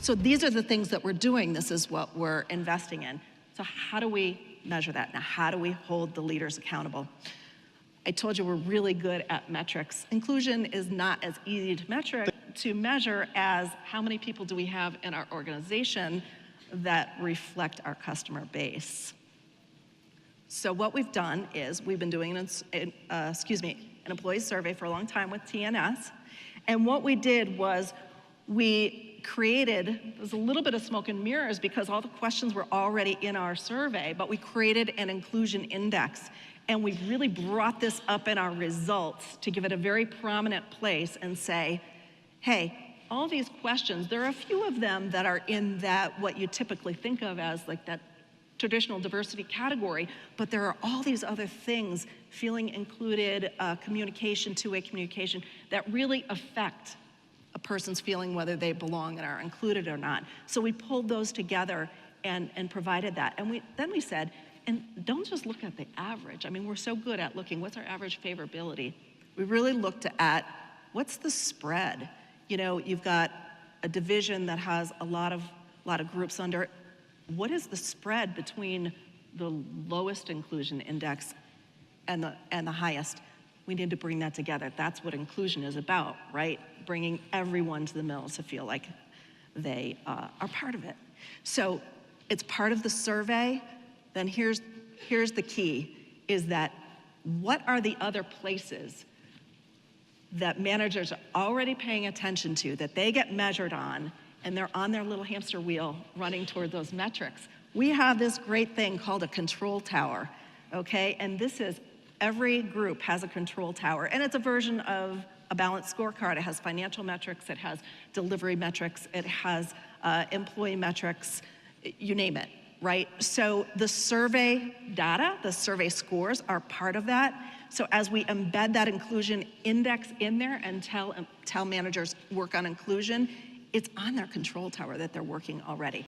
So these are the things that we're doing. This is what we're investing in. So how do we measure that? Now, how do we hold the leaders accountable? I told you we're really good at metrics. Inclusion is not as easy to measure as how many people do we have in our organization that reflect our customer base. So what we've done is we've been doing an employee survey for a long time with TNS. And what we did was we created, there's a little bit of smoke and mirrors because all the questions were already in our survey, but we created an inclusion index. And we really brought this up in our results to give it a very prominent place and say, hey, all these questions, there are a few of them that are in that what you typically think of as like that traditional diversity category, but there are all these other things, feeling included, communication, two-way communication, that really affect a person's feeling whether they belong and are included or not. So we pulled those together and provided that. And then we said, and don't just look at the average. I mean, we're so good at looking, what's our average favorability? We really looked at what's the spread? You know, you've got a division that has a lot of groups under it. What is the spread between the lowest inclusion index and the highest? We need to bring that together. That's what inclusion is about, right? Bringing everyone to the middle to feel like they are part of it. So it's part of the survey. Then here's the key, is that what are the other places that managers are already paying attention to, that they get measured on, and they're on their little hamster wheel running toward those metrics? We have this great thing called a control tower, okay? And this is, every group has a control tower, and it's a version of a balanced scorecard. It has financial metrics, it has delivery metrics, it has employee metrics, you name it, right? So the survey data, the survey scores are part of that. So as we embed that inclusion index in there and tell managers work on inclusion, it's on their control tower that they're working already.